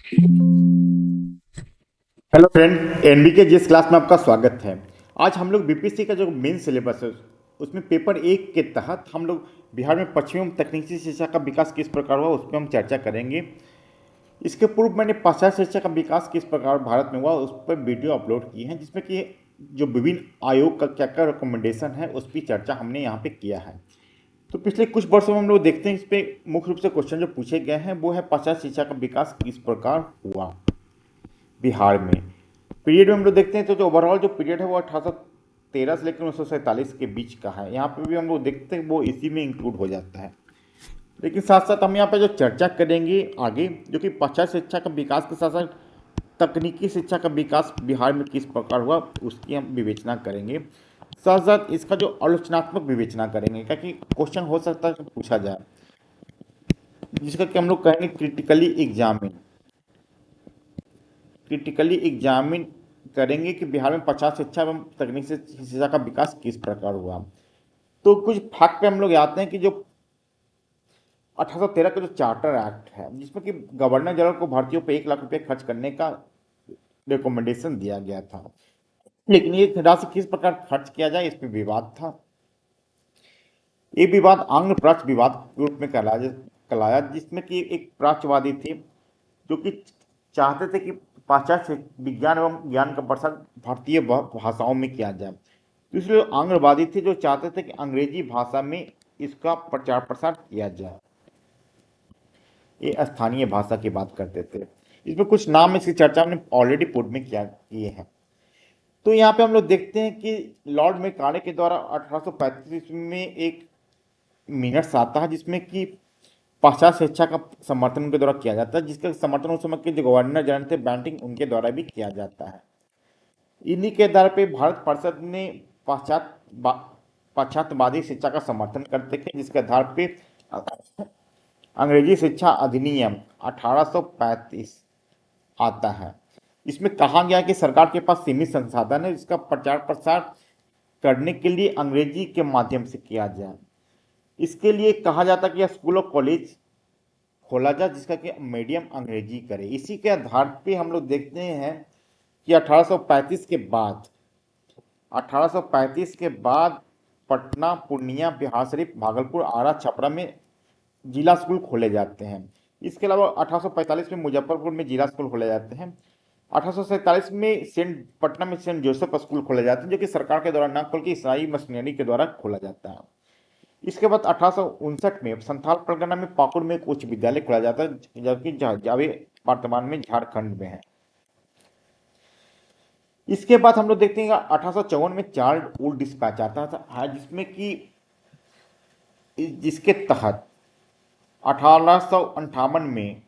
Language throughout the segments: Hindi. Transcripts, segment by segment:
हेलो फ्रेंड, एनबीके जिस क्लास में आपका स्वागत है। आज हम लोग बीपीएससी का जो मेन सिलेबस है उसमें पेपर एक के तहत हम लोग बिहार में पश्चिमी एवं तकनीकी शिक्षा का विकास किस प्रकार हुआ उस पर हम चर्चा करेंगे। इसके पूर्व मैंने पाश्चात्य शिक्षा का विकास किस प्रकार भारत में हुआ उस पर वीडियो अपलोड किए हैं, जिसमें कि जो विभिन्न आयोग का क्या क्या रिकमेंडेशन है उस पर चर्चा हमने यहाँ पे किया है। तो पिछले कुछ वर्षों में हम लोग देखते हैं, इस पे मुख्य रूप से क्वेश्चन जो पूछे गए हैं वो है पाश्चात्य शिक्षा का विकास किस प्रकार हुआ बिहार में। पीरियड में हम लोग देखते हैं तो जो ओवरऑल जो पीरियड है वो 1813 से लेकर 1947 के बीच का है। यहाँ पे भी हम लोग देखते हैं वो इसी में इंक्लूड हो जाता है। लेकिन साथ साथ हम यहाँ पे जो चर्चा करेंगे आगे, जो कि पाश्चात्य शिक्षा का विकास के साथ साथ तकनीकी शिक्षा का विकास बिहार में किस प्रकार हुआ उसकी हम विवेचना करेंगे। साथ साथ इसका जो आलोचनात्मक विवेचना करेंगे, क्योंकि क्वेश्चन हो सकता है कि पूछा जाए, जिसका कि हम लोग कहेंगे क्रिटिकली एग्जामिन करेंगे कि बिहार में पश्चात शिक्षा एवं तकनीकी शिक्षा का विकास किस प्रकार हुआ। तो कुछ फैक्ट पे हम लोग आते हैं कि जो 1813 का जो चार्टर एक्ट है, जिसमें कि गवर्नर जनरल को भर्तियों पर 1 लाख रुपए खर्च करने का रिकमेंडेशन दिया गया था, लेकिन ये राशि किस प्रकार खर्च किया जाए इस पर विवाद था। ये विवाद आंग्ल प्राच्य विवाद के रूप में कहलाया, जिसमें कि एक प्राच्यवादी थे जो कि चाहते थे कि पाश्चात्य विज्ञान एवं ज्ञान का प्रसार भारतीय भाषाओं में किया जाए। दूसरे आंग्लवादी थे जो चाहते थे कि अंग्रेजी भाषा में इसका प्रचार प्रसार किया जाए। ये स्थानीय भाषा की बात करते थे। इसमें कुछ नाम इसकी चर्चा हमने ऑलरेडी पूर्व में किए हैं। तो यहाँ पे हम लोग देखते हैं कि लॉर्ड मेकाले के द्वारा 1835 ईस्वी में एक मिनट्स आता है, जिसमें कि पाश्चात्य शिक्षा का समर्थन उनके द्वारा किया जाता है, जिसका समर्थन उस समय के जो गवर्नर जनरल थे बैंटिंग, उनके द्वारा भी किया जाता है। इन्हीं के आधार पे भारत परिषद ने पाश्चात्यवादी शिक्षा का समर्थन करते थे, जिसके आधार पे अंग्रेजी शिक्षा अधिनियम 1835 आता है। इसमें कहा गया कि सरकार के पास सीमित संसाधन है, इसका प्रचार प्रसार करने के लिए अंग्रेजी के माध्यम से किया जाए। इसके लिए कहा जाता कि यह स्कूल और कॉलेज खोला जाए जिसका कि मीडियम अंग्रेजी करे। इसी के आधार पे हम लोग देखते हैं कि 1835 के बाद पटना, पूर्णिया, बिहार शरीफ, भागलपुर, आरा, छपरा में जिला स्कूल खोले जाते हैं। इसके अलावा 1845 में मुजफ्फरपुर में जिला स्कूल खोले जाते हैं। 1847 में पटना में सेंट जोसेफ स्कूल खोले जाते हैं, जो कि सरकार के द्वारा न खोल के ईसाई मिशनरी के द्वारा खोला जाता है। इसके बाद 1859 में संथाल परगना में पाकुड़ में एक उच्च विद्यालय खोला जाता है, जबकि जावे वर्तमान में झारखंड में है। इसके बाद हम लोग देखते हैं 1854 में चार्ल्ड वुड डिस्पैच आता था, जिसमें कि जिसके तहत 1858 में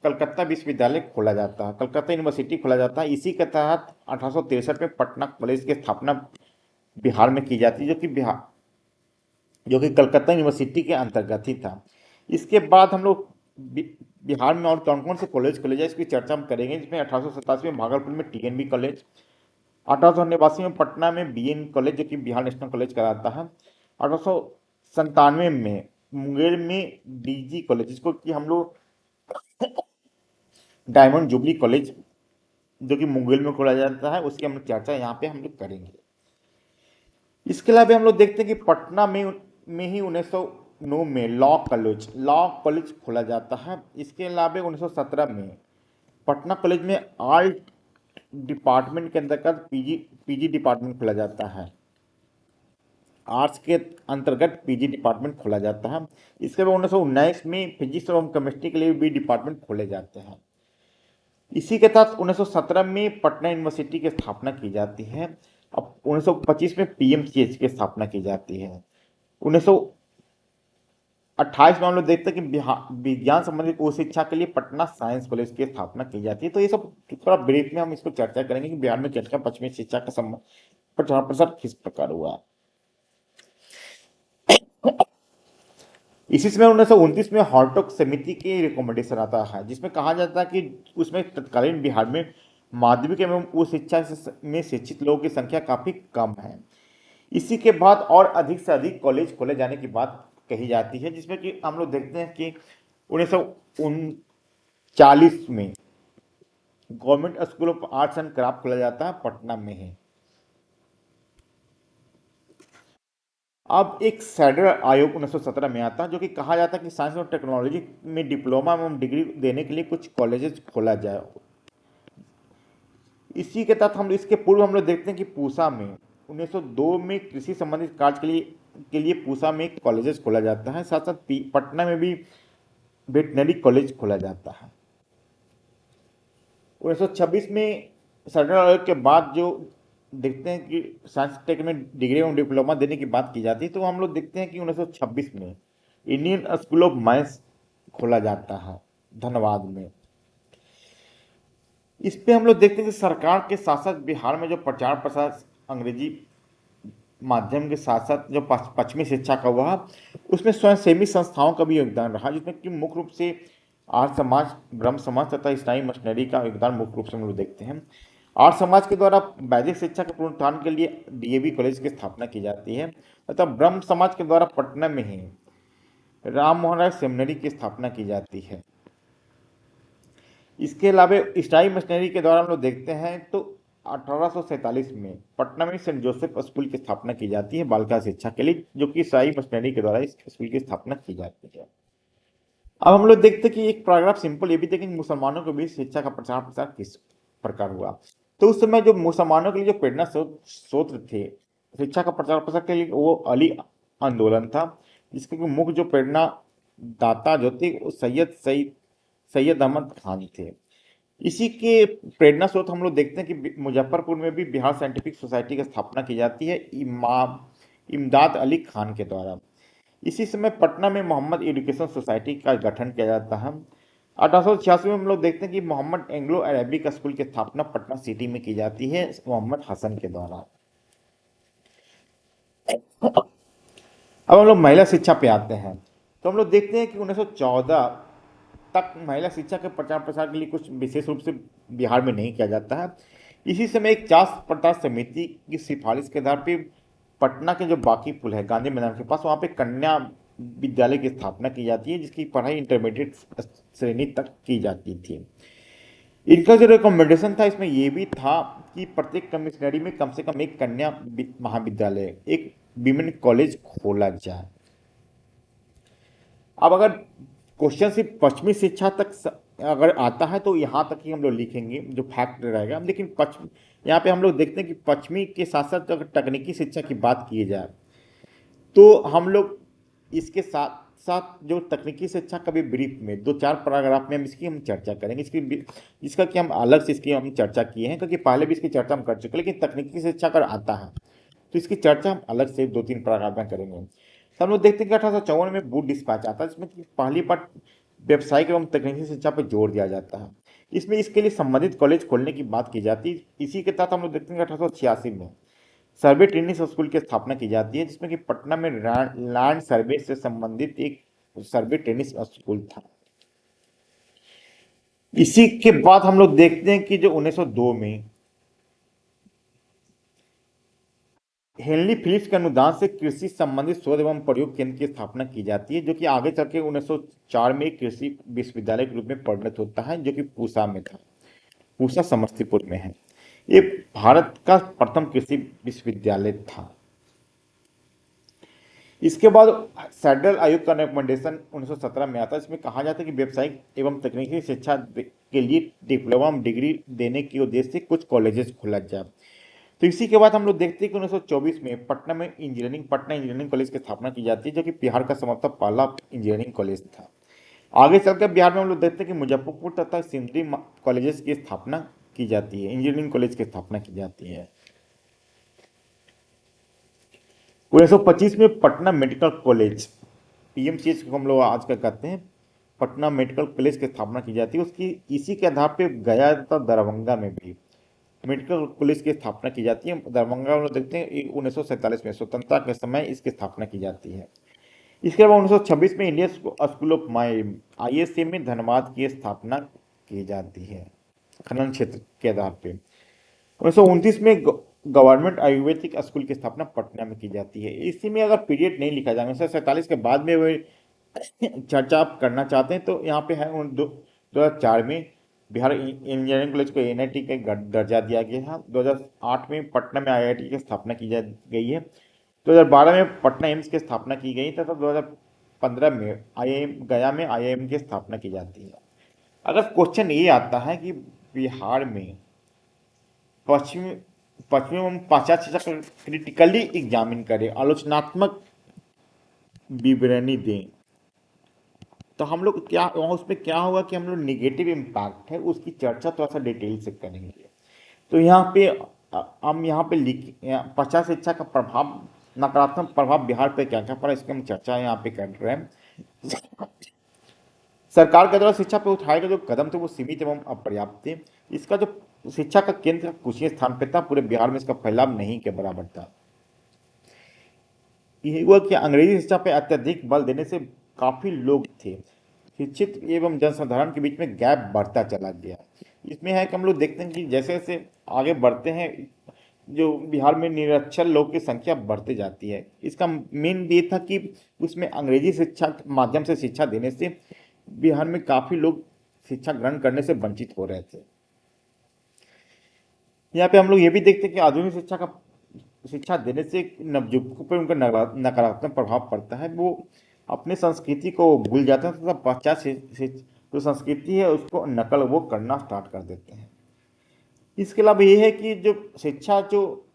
कलकत्ता विश्वविद्यालय खोला जाता है, कलकत्ता यूनिवर्सिटी खोला जाता है। इसी के तहत 1863 में पटना कॉलेज की स्थापना बिहार में की जाती है, जो कि कलकत्ता यूनिवर्सिटी के अंतर्गत ही था। इसके बाद हम लोग बिहार में और कौन कौन से कॉलेज खोले जाए इसकी चर्चा हम करेंगे, जिसमें 1887 में भागलपुर में टीएनबी कॉलेज, 1889 में पटना में बीएन कॉलेज जो कि बिहार नेशनल कॉलेज कहलाता है, 1897 में मुंगेर में डीजी कॉलेज जिसको कि हम लोग डायमंड जुबली कॉलेज जो कि मुंगेर में खोला जाता है, उसकी हम लोग चर्चा यहाँ पे हम लोग करेंगे। इसके अलावा हम लोग देखते हैं कि पटना में ही 1909 में लॉ कॉलेज खोला जाता है। इसके अलावा 1917 में पटना कॉलेज में आर्ट डिपार्टमेंट के अंतर्गत पीजी डिपार्टमेंट खोला जाता है, आर्ट्स के अंतर्गत पीजी डिपार्टमेंट खोला जाता है। इसके बाद 1919 में फिजिक्स एवं केमिस्ट्री के लिए भी डिपार्टमेंट खोले जाते हैं। इसी के तहत 1917 में पटना यूनिवर्सिटी की स्थापना की जाती है। अब 1925 में पीएमसीएच की स्थापना की जाती है। 1928 में हम लोग देखते हैं कि विज्ञान संबंधित उच्च शिक्षा के लिए पटना साइंस कॉलेज की स्थापना की जाती है। तो ये सब थोड़ा ब्रीफ में हम इसको चर्चा करेंगे कि बिहार में क्या पश्चिमी शिक्षा का प्रचार प्रसार किस प्रकार हुआ। इसी समय 1929 में हॉर्टोक समिति की रिकमेंडेशन आता है, जिसमें कहा जाता है कि उसमें तत्कालीन बिहार में माध्यमिक एवं उच्च शिक्षा में शिक्षित लोगों की संख्या काफी कम है। इसी के बाद और अधिक से अधिक कॉलेज खोले जाने की बात कही जाती है, जिसमें कि हम लोग देखते हैं कि 1939 में government school of arts and craft खोला जाता है, पटना में है। अब एक सैडर आयोग 1917 में आता है, जो कि कहा जाता है कि साइंस और टेक्नोलॉजी में डिप्लोमा एवं डिग्री देने के लिए कुछ कॉलेजेस खोला जाए। इसी के तहत हम इसके पूर्व हम लोग देखते हैं कि पूसा में 1902 में कृषि संबंधित कार्य के लिए पूसा में एक कॉलेजेस खोला जाता है। साथ साथ पटना में भी वेटनरी कॉलेज खोला जाता है। 1926 में सैडर आयोग के बाद जो देखते हैं कि साइंस टेक में डिग्री एवं डिप्लोमा देने की बात की जाती है, तो हम लोग देखते हैं कि 1926 में इंडियन स्कूल ऑफ माइंस खोला जाता है धनबाद में। इस पे हम लोग देखते हैं कि सरकार के साथ साथ बिहार में जो प्रचार प्रसार अंग्रेजी माध्यम के साथ साथ जो पश्चिमी शिक्षा का हुआ, उसमें स्वयंसेवी संस्थाओं का भी योगदान रहा, जिसमें कि मुख्य रूप से आर्य समाज, ब्रह्म समाज तथा ईसाई मिशनरी का योगदान मुख्य रूप से हम लोग देखते हैं। आर्य समाज के द्वारा वैदिक शिक्षा के पुनरुत्थान के लिए डीएवी कॉलेज की स्थापना की जाती है तथा ब्रह्म समाज के द्वारा पटना में ही राम मोहन राय सेमिनरी की स्थापना की जाती है। इसके अलावा ईसाई मिशनरी के द्वारा हम लोग देखते हैं तो 1847 में पटना में सेंट जोसेफ स्कूल की स्थापना की जाती है बालिका शिक्षा के लिए, जो कि ईसाई मिशनरी के द्वारा इस स्कूल की स्थापना की जाती है। अब हम लोग देखते हैं कि एक पैराग्राफ सिंपल ये भी देखेंगे मुसलमानों के बीच शिक्षा का प्रचार प्रसार किस प्रकार हुआ। तो उस समय जो मुसलमानों के लिए जो प्रेरणा स्रोत थे शिक्षा का प्रचार प्रसार के लिए, वो अली आंदोलन था, जिसके मुख्य जो प्रेरणा दाता जो थे वो सैयद अहमद खान थे। इसी के प्रेरणा स्रोत हम लोग देखते हैं कि मुजफ्फरपुर में भी बिहार साइंटिफिक सोसाइटी की स्थापना की जाती है इमाम इमदाद अली खान के द्वारा। इसी समय पटना में मोहम्मद एजुकेशन सोसाइटी का गठन किया जाता है। 1886 में हम लोग देखते हैं कि मोहम्मद एंग्लो अरेबिक स्कूल की स्थापना पटना सिटी में की जाती है मोहम्मद हसन के द्वारा। अब हम लोग महिला शिक्षा पे आते हैं, तो हम लोग देखते हैं कि 1914 तक महिला शिक्षा के प्रचार प्रसार के लिए कुछ विशेष रूप से बिहार में नहीं किया जाता है। इसी समय एक जांच पड़ताल समिति की सिफारिश के आधार पर पटना के जो बाकी पुल है गांधी मैदान के पास, वहाँ पे कन्या विद्यालय की स्थापना की जाती है, जिसकी पढ़ाई इंटरमीडिएट श्रेणी तक की जाती थी। इनका जो रिकमेंडेशन था इसमें ये भी था कि प्रत्येक कमिश्नरी में कम से कम एक कन्या महाविद्यालय, एक विमेन कॉलेज खोला जाए। अब अगर क्वेश्चन सिर्फ पश्चिमी शिक्षा तक अगर आता है तो यहाँ तक ही हम लोग लिखेंगे जो फैक्ट रहेगा, लेकिन पश्चिम यहाँ पे हम लोग देखते हैं कि पश्चिमी के साथ साथ अगर तकनीकी शिक्षा की बात की जाए तो हम लोग इसके साथ साथ जो तकनीकी शिक्षा का भी ब्रीफ में 2-4 पैराग्राफ में हम चर्चा करेंगे। इसका कि हम अलग से इसकी हम चर्चा किए हैं, क्योंकि पहले भी इसकी चर्चा हम कर चुके हैं, लेकिन तकनीकी शिक्षा अगर आता है तो इसकी चर्चा हम अलग से 2-3 पैराग्राफ में करेंगे। तो हम लोग देखते हैं कि 1854 में बूट डिस्पैच आता है, जिसमें कि पहली बार व्यवसायिक एवं तकनीकी शिक्षा पर जोर दिया जाता है। इसमें इसके लिए संबंधित कॉलेज खोलने की बात की जाती है। इसी के तहत हम लोग देखते हैं कि 1886 में सर्वे ट्रेनिंग स्कूल की स्थापना की जाती है, जिसमें कि पटना में लैंड सर्वे से संबंधित एक सर्वे ट्रेनिंग स्कूल था। इसी के बाद हम लोग देखते हैं कि जो 1902 में हेनली फिलिप्स के अनुदान से कृषि संबंधित शोध एवं प्रयोग केंद्र की स्थापना की जाती है, जो कि आगे चल के 1904 में एक कृषि विश्वविद्यालय के रूप में परिणत होता है, जो कि पूसा में था। पूसा समस्तीपुर में है। ये भारत का प्रथम कृषि विश्वविद्यालय था। इसके बाद सेंट्रल आयोग का रिकमेंडेशन 1917 में आता है। इसमें कहा जाता है कि व्यावसायिक एवं तकनीकी शिक्षा के लिए डिप्लोमा डिग्री देने के उद्देश्य से कुछ कॉलेजेस खोला जाए। तो इसी के बाद हम लोग देखते हैं कि 1924 में पटना इंजीनियरिंग कॉलेज की स्थापना की जाती है, जो कि बिहार का संभवतः पहला इंजीनियरिंग कॉलेज था। आगे चलकर बिहार में हम लोग देखते हैं कि मुजफ्फरपुर तथा सिंदरी कॉलेजेस की स्थापना की जाती है, इंजीनियरिंग कॉलेज की स्थापना की जाती है। 1925 में पटना मेडिकल कॉलेज, पीएमसीएच को हम लोग आजकल कहते हैं, पटना मेडिकल कॉलेज की स्थापना की जाती है। उसकी इसी के आधार पर गया तथा दरभंगा में भी मेडिकल कॉलेज की स्थापना की जाती है। दरभंगा में देखते हैं 1947 में स्वतंत्रता के समय इसकी स्थापना की जाती है। इसके अलावा 1926 में Indian school of mines ISA में धनबाद की स्थापना की जाती है खनन क्षेत्र के आधार पर। 1929 में गवर्नमेंट आयुर्वेदिक स्कूल की स्थापना पटना में की जाती है। इसी में अगर पीरियड नहीं लिखा जाए 1947 के बाद में वो चर्चा आप करना चाहते हैं तो यहाँ पे है 2004 में बिहार इंजीनियरिंग कॉलेज को एनआईटी का दर्जा दिया गया है। 2008 में पटना में आईआईटी की स्थापना की जा गई है। 2012 में पटना एम्स की स्थापना की गई तथा 2015 में आईआईएम गया में आईआईएम की स्थापना की जाती है। अगर क्वेश्चन ये आता है कि बिहार में पश्चिमी पश्चिमी एवं पाश्चात्य शिक्षा का क्रिटिकली एग्जामिन करें, आलोचनात्मक विवरणी दें, तो हम लोग क्या वहाँ उसमें क्या होगा कि हम लोग निगेटिव इम्पैक्ट है उसकी चर्चा थोड़ा सा डिटेल से करेंगे। तो यहाँ पे हम यहाँ पे पश्चात शिक्षा का प्रभाव, नकारात्मक प्रभाव बिहार पे क्या क्या पड़ा, इसकी हम चर्चा यहाँ पे कर रहे हैं। सरकार के द्वारा शिक्षा पर उठाए गए जो कदम थे वो सीमित एवं अपर्याप्त थे। इसका जो शिक्षा का केंद्र कुछ ही स्थान पे था, पूरे बिहार में इसका फैलाव नहीं के बराबर था। ये हुआ कि अंग्रेजी शिक्षा पे अत्यधिक बल देने से काफी लोग थे, शिक्षित एवं जनसाधारण के बीच में गैप बढ़ता चला गया। इसमें है कि हम लोग देखते हैं कि जैसे जैसे आगे बढ़ते हैं, जो बिहार में निरक्षर लोग की संख्या बढ़ते जाती है। इसका मेन ये था कि उसमें अंग्रेजी शिक्षा के माध्यम से शिक्षा देने से बिहार में काफी लोग शिक्षा ग्रहण करने से वंचित हो रहे थे। यहाँ पे हम लोग ये भी देखते हैं कि आधुनिक शिक्षा देने से नवयुवकों पर उनका नकारात्मक प्रभाव पड़ता है। वो अपनी संस्कृति को भूल जाते हैं तथा पश्चात जो संस्कृति है उसको नकल वो करना स्टार्ट कर देते हैं। इसके अलावा ये है कि जो शिक्षा जो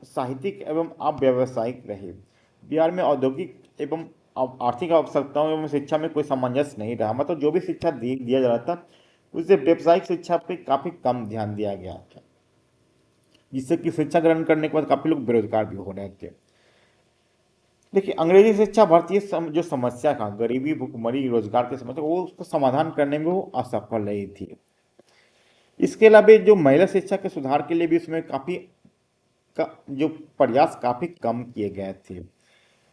साहित्यिक एवं अव्यावसायिक रहे, बिहार में औद्योगिक एवं आर्थिक आवश्यकताओं एवं शिक्षा में कोई सामंजस्य नहीं रहा। मतलब जो भी शिक्षा दिया जा रहा था उससे व्यावसायिक शिक्षा पे काफी कम ध्यान दिया गया था, जिससे कि शिक्षा ग्रहण करने के बाद काफी लोग बेरोजगार भी हो रहे थे। देखिए, अंग्रेजी शिक्षा भारतीय जो समस्या का गरीबी, भुखमरी, रोजगार की समस्या वो उसका समाधान करने में वो असफल रही थी। इसके अलावा जो महिला शिक्षा के सुधार के लिए भी उसमें जो प्रयास काफी कम किए गए थे।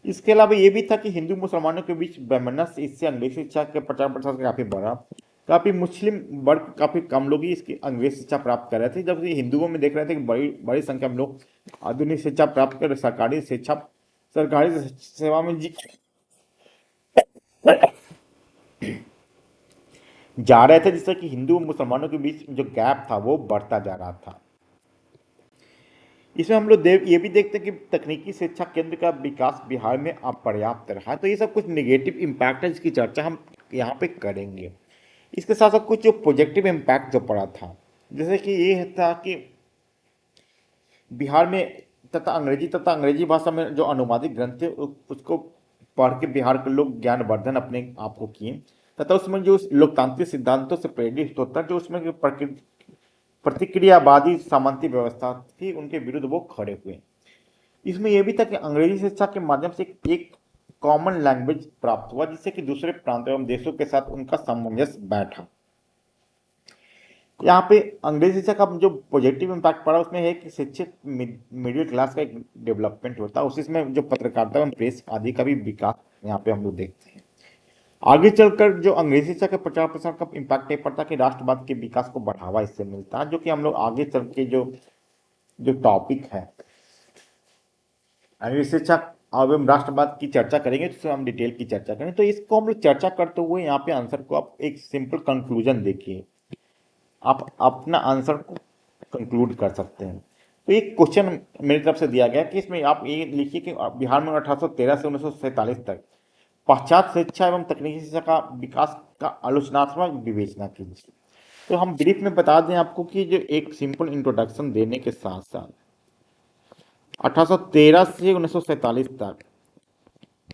इसके अलावा ये भी था कि हिंदू मुसलमानों के बीच वैमनस्य इससे अंग्रेजी शिक्षा के प्रचार प्रसार काफी बढ़ा। काफी मुस्लिम वर्ग काफी कम लोग ही इसकी अंग्रेजी शिक्षा प्राप्त कर रहे थे, जबकि हिंदुओं में देख रहे थे कि बड़ी बड़ी संख्या में लोग आधुनिक शिक्षा प्राप्त कर सरकारी सेवा में जा रहे थे, जिससे कि हिंदू और मुसलमानों के बीच जो गैप था वो बढ़ता जा रहा था। इसमें हम लोग ये भी देखते हैं कि तकनीकी शिक्षा केंद्र का विकास बिहार में अपर्याप्त रहा। तो ये सब कुछ निगेटिव इम्पैक्ट है जिसकी चर्चा हम यहाँ पे करेंगे। इसके साथ साथ कुछ जो पॉजिटिव इम्पैक्ट जो पड़ा था, जैसे कि ये था कि बिहार में तथा अंग्रेजी भाषा में जो अनुवादित ग्रंथ थे उसको पढ़ के बिहार के लोग ज्ञानवर्धन अपने आप को किए, तथा उसमें जो लोकतांत्रिक सिद्धांतों से प्रेरित होता जो उसमें प्रतिक्रियावादी सामंती व्यवस्था थी उनके विरुद्ध वो खड़े हुए। इसमें यह भी था कि अंग्रेजी शिक्षा के माध्यम से एक कॉमन लैंग्वेज प्राप्त हुआ, जिससे कि दूसरे प्रांत एवं देशों के साथ उनका सामंजस्य बैठा। यहाँ पे अंग्रेजी शिक्षा का जो पॉजिटिव इम्पैक्ट पड़ा उसमें है कि शिक्षित मिडिल क्लास का एक डेवलपमेंट होता है, उसमें जो पत्रकारिता एवं प्रेस आदि का भी विकास यहाँ पे हम लोग देखते हैं। आगे चलकर जो अंग्रेजी शिक्षा के प्रचार प्रसार का इम्पैक्ट ये पड़ता कि राष्ट्रवाद के विकास को बढ़ावा इससे मिलता है, जो कि हम लोग आगे चल के जो जो टॉपिक है अंग्रेजी शिक्षा एवं राष्ट्रवाद की चर्चा करेंगे, तो हम डिटेल की चर्चा करें। तो इसको हम लोग चर्चा करते हुए यहाँ पे आंसर को आप एक सिंपल कंक्लूजन देखिए, आप अपना आंसर को कंक्लूड कर सकते हैं। तो एक क्वेश्चन मेरी तरफ से दिया गया कि इसमें आप ये लिखिए कि बिहार में 1813 से 1947 तक पाश्चात्य शिक्षा एवं तकनीकी शिक्षा का विकास का आलोचनात्मक विवेचना कीजिए। तो हम ब्रीफ में बता दें आपको कि जो एक सिंपल इंट्रोडक्शन देने के साथ साथ 1813 से 1947 तक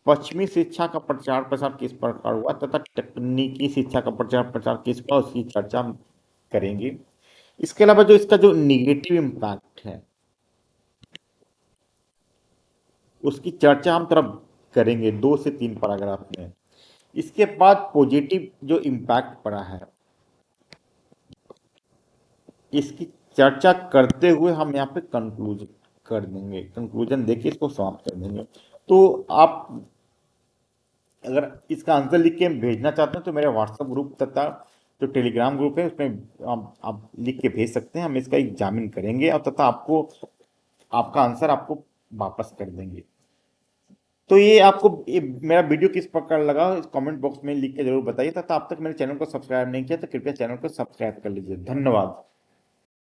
पश्चिमी शिक्षा का प्रचार प्रसार किस प्रकार हुआ तथा तकनीकी शिक्षा का प्रचार प्रसार किस हुआ उसकी चर्चा हम करेंगे। इसके अलावा जो इसका जो निगेटिव इम्पैक्ट है उसकी चर्चा हम थोड़ा करेंगे 2 से 3 पैराग्राफ में। इसके बाद पॉजिटिव जो इम्पैक्ट पड़ा है इसकी चर्चा करते हुए हम यहाँ पे कंक्लूजन देके इसको समाप्त कर देंगे। तो आप अगर इसका आंसर लिख के भेजना चाहते हैं तो मेरे व्हाट्सएप ग्रुप तथा जो टेलीग्राम ग्रुप है उसमें आप लिख के भेज सकते हैं, हम इसका एग्जामिन करेंगे और तथा आपको आपका आंसर आपको वापस कर देंगे। तो ये आपको ये मेरा वीडियो किस प्रकार लगा कमेंट बॉक्स में लिख के जरूर बताइए। तथा अब तक मेरे चैनल को सब्सक्राइब नहीं किया तो कृपया चैनल को सब्सक्राइब कर लीजिए। धन्यवाद।